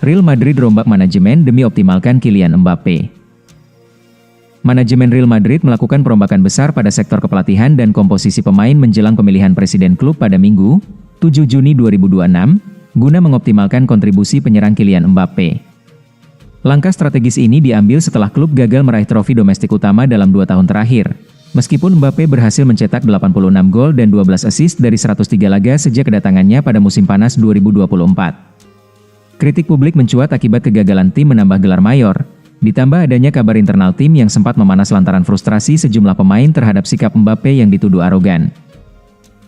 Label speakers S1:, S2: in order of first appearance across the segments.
S1: Real Madrid rombak manajemen demi optimalkan Kylian Mbappe. Manajemen Real Madrid melakukan perombakan besar pada sektor kepelatihan dan komposisi pemain menjelang pemilihan presiden klub pada Minggu, 7 Juni 2026, guna mengoptimalkan kontribusi penyerang Kylian Mbappe. Langkah strategis ini diambil setelah klub gagal meraih trofi domestik utama dalam 2 tahun terakhir. Meskipun Mbappe berhasil mencetak 86 gol dan 12 assist dari 103 laga sejak kedatangannya pada musim panas 2024. Kritik publik mencuat akibat kegagalan tim menambah gelar mayor, ditambah adanya kabar internal tim yang sempat memanas lantaran frustrasi sejumlah pemain terhadap sikap Mbappe yang dituduh arogan.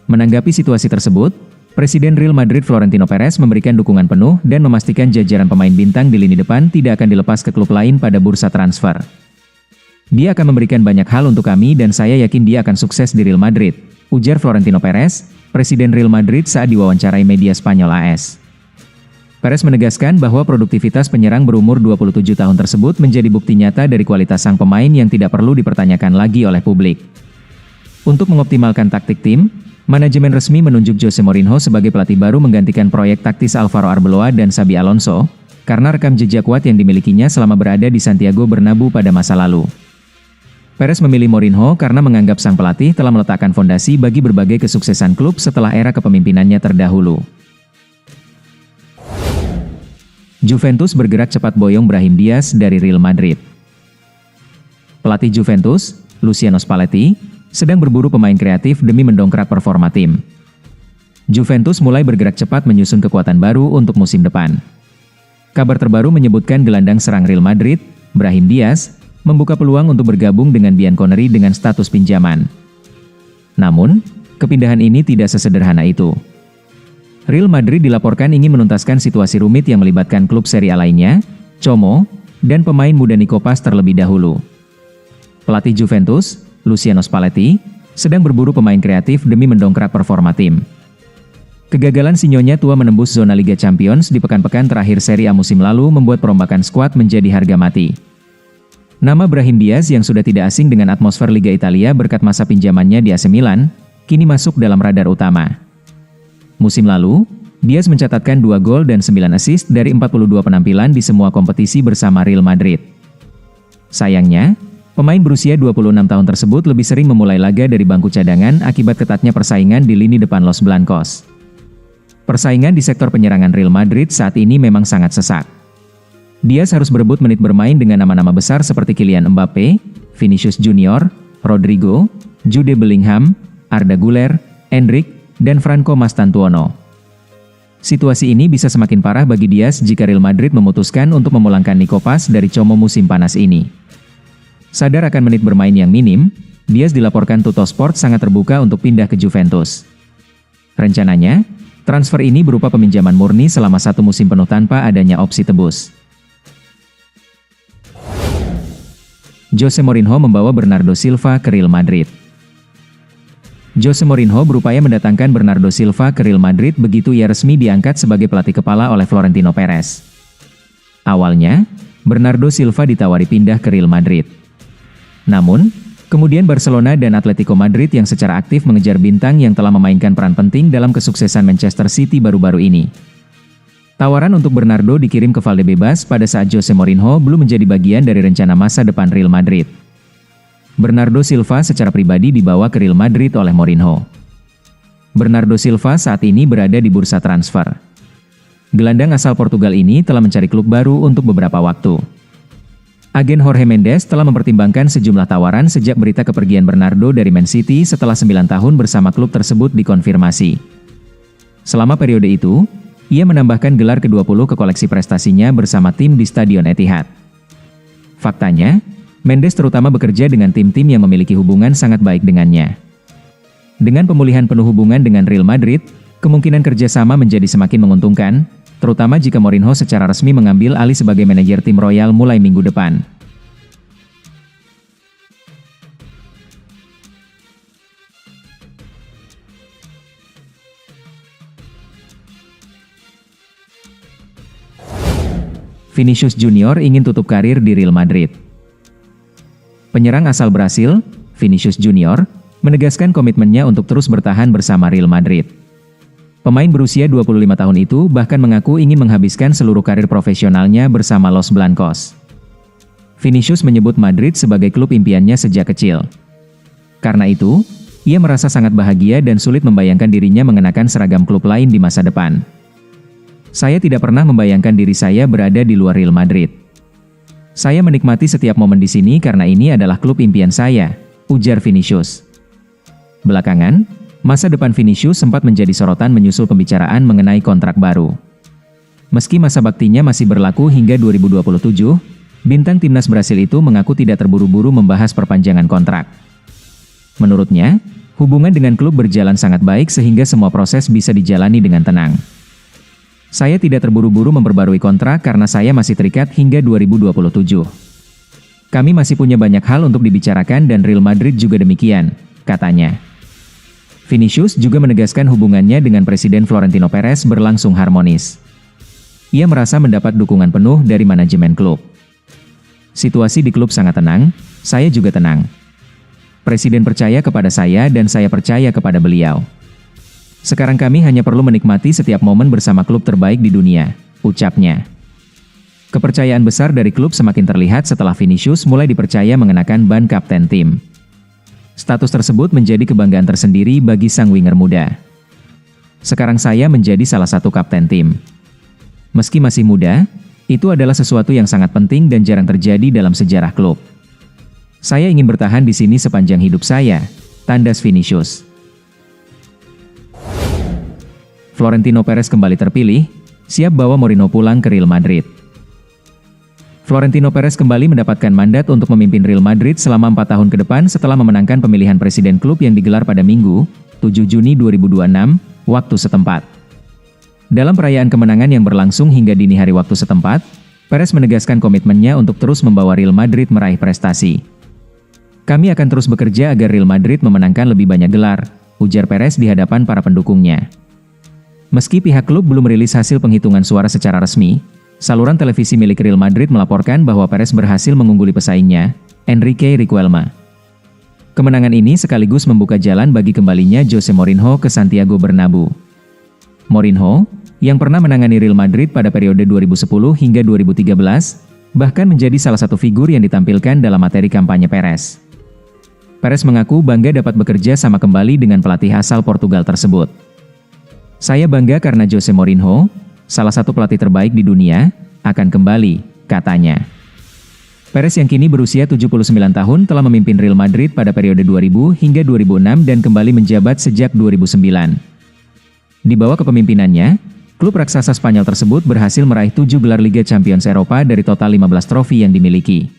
S1: Menanggapi situasi tersebut, Presiden Real Madrid Florentino Perez memberikan dukungan penuh dan memastikan jajaran pemain bintang di lini depan tidak akan dilepas ke klub lain pada bursa transfer. Dia akan memberikan banyak hal untuk kami dan saya yakin dia akan sukses di Real Madrid, ujar Florentino Perez, Presiden Real Madrid saat diwawancarai media Spanyol AS. Perez menegaskan bahwa produktivitas penyerang berumur 27 tahun tersebut menjadi bukti nyata dari kualitas sang pemain yang tidak perlu dipertanyakan lagi oleh publik. Untuk mengoptimalkan taktik tim, manajemen resmi menunjuk Jose Mourinho sebagai pelatih baru menggantikan proyek taktis Alvaro Arbeloa dan Xabi Alonso, karena rekam jejak kuat yang dimilikinya selama berada di Santiago Bernabeu pada masa lalu. Perez memilih Mourinho karena menganggap sang pelatih telah meletakkan fondasi bagi berbagai kesuksesan klub setelah era kepemimpinannya terdahulu. Juventus bergerak cepat boyong Brahim Diaz dari Real Madrid. Pelatih Juventus, Luciano Spalletti, sedang berburu pemain kreatif demi mendongkrak performa tim. Juventus mulai bergerak cepat menyusun kekuatan baru untuk musim depan. Kabar terbaru menyebutkan gelandang serang Real Madrid, Brahim Diaz, membuka peluang untuk bergabung dengan Bianconeri dengan status pinjaman. Namun, kepindahan ini tidak sesederhana itu. Real Madrid dilaporkan ingin menuntaskan situasi rumit yang melibatkan klub Serie A lainnya, Como, dan pemain muda Nico Paz terlebih dahulu. Pelatih Juventus, Luciano Spalletti, sedang berburu pemain kreatif demi mendongkrak performa tim. Kegagalan si Nyonya tua menembus zona Liga Champions di pekan-pekan terakhir Serie A musim lalu membuat perombakan skuad menjadi harga mati. Nama Brahim Diaz yang sudah tidak asing dengan atmosfer Liga Italia berkat masa pinjamannya di AC Milan, kini masuk dalam radar utama. Musim lalu, Diaz mencatatkan 2 gol dan 9 assist dari 42 penampilan di semua kompetisi bersama Real Madrid. Sayangnya, pemain berusia 26 tahun tersebut lebih sering memulai laga dari bangku cadangan akibat ketatnya persaingan di lini depan Los Blancos. Persaingan di sektor penyerangan Real Madrid saat ini memang sangat sesak. Diaz harus berebut menit bermain dengan nama-nama besar seperti Kylian Mbappe, Vinicius Junior, Rodrigo, Jude Bellingham, Arda Güler, Endrick, dan Franco Mastantuono. Situasi ini bisa semakin parah bagi Diaz jika Real Madrid memutuskan untuk memulangkan Nico Paz dari Como musim panas ini. Sadar akan menit bermain yang minim, Diaz dilaporkan Tuttosport sangat terbuka untuk pindah ke Juventus. Rencananya, transfer ini berupa peminjaman murni selama 1 musim penuh tanpa adanya opsi tebus. Jose Mourinho membawa Bernardo Silva ke Real Madrid. Jose Mourinho berupaya mendatangkan Bernardo Silva ke Real Madrid begitu ia resmi diangkat sebagai pelatih kepala oleh Florentino Perez. Awalnya, Bernardo Silva ditawari pindah ke Real Madrid. Namun, kemudian Barcelona dan Atletico Madrid yang secara aktif mengejar bintang yang telah memainkan peran penting dalam kesuksesan Manchester City baru-baru ini. Tawaran untuk Bernardo dikirim ke Valdebebas pada saat Jose Mourinho belum menjadi bagian dari rencana masa depan Real Madrid. Bernardo Silva secara pribadi dibawa ke Real Madrid oleh Mourinho. Bernardo Silva saat ini berada di bursa transfer. Gelandang asal Portugal ini telah mencari klub baru untuk beberapa waktu. Agen Jorge Mendes telah mempertimbangkan sejumlah tawaran sejak berita kepergian Bernardo dari Man City setelah 9 tahun bersama klub tersebut dikonfirmasi. Selama periode itu, ia menambahkan gelar ke-20 ke koleksi prestasinya bersama tim di Stadion Etihad. Faktanya, Mendes terutama bekerja dengan tim-tim yang memiliki hubungan sangat baik dengannya. Dengan pemulihan penuh hubungan dengan Real Madrid, kemungkinan kerjasama menjadi semakin menguntungkan, terutama jika Mourinho secara resmi mengambil alih sebagai manajer tim Royal mulai minggu depan. Vinicius Junior ingin tutup karir di Real Madrid. Penyerang asal Brasil, Vinicius Junior, menegaskan komitmennya untuk terus bertahan bersama Real Madrid. Pemain berusia 25 tahun itu bahkan mengaku ingin menghabiskan seluruh karir profesionalnya bersama Los Blancos. Vinicius menyebut Madrid sebagai klub impiannya sejak kecil. Karena itu, ia merasa sangat bahagia dan sulit membayangkan dirinya mengenakan seragam klub lain di masa depan. Saya tidak pernah membayangkan diri saya berada di luar Real Madrid. Saya menikmati setiap momen di sini karena ini adalah klub impian saya, ujar Vinicius. Belakangan, masa depan Vinicius sempat menjadi sorotan menyusul pembicaraan mengenai kontrak baru. Meski masa baktinya masih berlaku hingga 2027, bintang timnas Brasil itu mengaku tidak terburu-buru membahas perpanjangan kontrak. Menurutnya, hubungan dengan klub berjalan sangat baik sehingga semua proses bisa dijalani dengan tenang. Saya tidak terburu-buru memperbarui kontrak karena saya masih terikat hingga 2027. Kami masih punya banyak hal untuk dibicarakan dan Real Madrid juga demikian, katanya. Vinicius juga menegaskan hubungannya dengan Presiden Florentino Perez berlangsung harmonis. Ia merasa mendapat dukungan penuh dari manajemen klub. Situasi di klub sangat tenang, saya juga tenang. Presiden percaya kepada saya dan saya percaya kepada beliau. Sekarang kami hanya perlu menikmati setiap momen bersama klub terbaik di dunia, ucapnya. Kepercayaan besar dari klub semakin terlihat setelah Vinicius mulai dipercaya mengenakan ban kapten tim. Status tersebut menjadi kebanggaan tersendiri bagi sang winger muda. Sekarang saya menjadi salah satu kapten tim. Meski masih muda, itu adalah sesuatu yang sangat penting dan jarang terjadi dalam sejarah klub. Saya ingin bertahan di sini sepanjang hidup saya, tandas Vinicius. Florentino Perez kembali terpilih, siap bawa Mourinho pulang ke Real Madrid. Florentino Perez kembali mendapatkan mandat untuk memimpin Real Madrid selama 4 tahun ke depan setelah memenangkan pemilihan presiden klub yang digelar pada Minggu, 7 Juni 2026, waktu setempat. Dalam perayaan kemenangan yang berlangsung hingga dini hari waktu setempat, Perez menegaskan komitmennya untuk terus membawa Real Madrid meraih prestasi. Kami akan terus bekerja agar Real Madrid memenangkan lebih banyak gelar, ujar Perez di hadapan para pendukungnya. Meski pihak klub belum merilis hasil penghitungan suara secara resmi, saluran televisi milik Real Madrid melaporkan bahwa Perez berhasil mengungguli pesaingnya, Enrique Riquelme. Kemenangan ini sekaligus membuka jalan bagi kembalinya Jose Mourinho ke Santiago Bernabeu. Mourinho, yang pernah menangani Real Madrid pada periode 2010 hingga 2013, bahkan menjadi salah satu figur yang ditampilkan dalam materi kampanye Perez. Perez mengaku bangga dapat bekerja sama kembali dengan pelatih asal Portugal tersebut. Saya bangga karena Jose Mourinho, salah satu pelatih terbaik di dunia, akan kembali, katanya. Perez yang kini berusia 79 tahun telah memimpin Real Madrid pada periode 2000 hingga 2006 dan kembali menjabat sejak 2009. Di bawah kepemimpinannya, klub raksasa Spanyol tersebut berhasil meraih 7 gelar Liga Champions Eropa dari total 15 trofi yang dimiliki.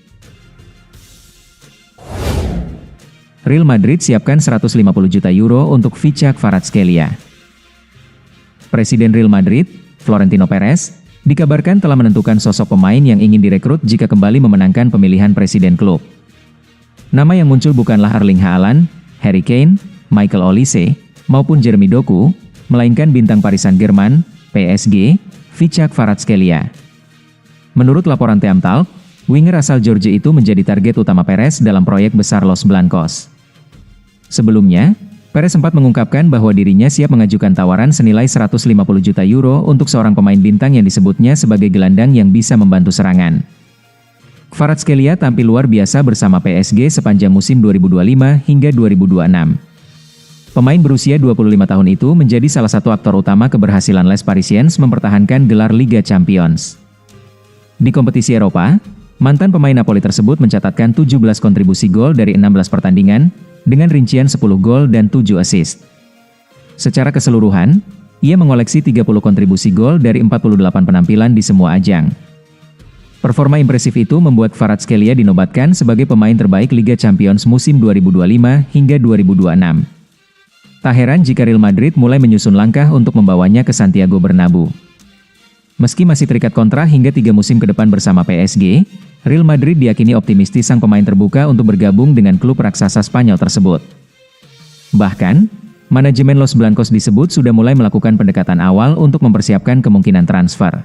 S1: Real Madrid siapkan 150 juta euro untuk Fichak Kvaratskhelia. Presiden Real Madrid, Florentino Perez, dikabarkan telah menentukan sosok pemain yang ingin direkrut jika kembali memenangkan pemilihan presiden klub. Nama yang muncul bukanlah Erling Haaland, Harry Kane, Michael Olise, maupun Jeremy Doku, melainkan bintang Paris Saint-Germain, PSG, Fichak Kvaratskhelia. Menurut laporan Teamtalk, winger asal Georgia itu menjadi target utama Perez dalam proyek besar Los Blancos. Sebelumnya, Perez sempat mengungkapkan bahwa dirinya siap mengajukan tawaran senilai 150 juta euro untuk seorang pemain bintang yang disebutnya sebagai gelandang yang bisa membantu serangan. Kvaratskhelia tampil luar biasa bersama PSG sepanjang musim 2025 hingga 2026. Pemain berusia 25 tahun itu menjadi salah satu aktor utama keberhasilan Les Parisiens mempertahankan gelar Liga Champions. Di kompetisi Eropa, mantan pemain Napoli tersebut mencatatkan 17 kontribusi gol dari 16 pertandingan, dengan rincian 10 gol dan 7 assist. Secara keseluruhan, ia mengoleksi 30 kontribusi gol dari 48 penampilan di semua ajang. Performa impresif itu membuat Kvaratskhelia dinobatkan sebagai pemain terbaik Liga Champions musim 2025 hingga 2026. Tak heran jika Real Madrid mulai menyusun langkah untuk membawanya ke Santiago Bernabeu. Meski masih terikat kontrak hingga 3 musim ke depan bersama PSG, Real Madrid diyakini optimistis sang pemain terbuka untuk bergabung dengan klub raksasa Spanyol tersebut. Bahkan, manajemen Los Blancos disebut sudah mulai melakukan pendekatan awal untuk mempersiapkan kemungkinan transfer.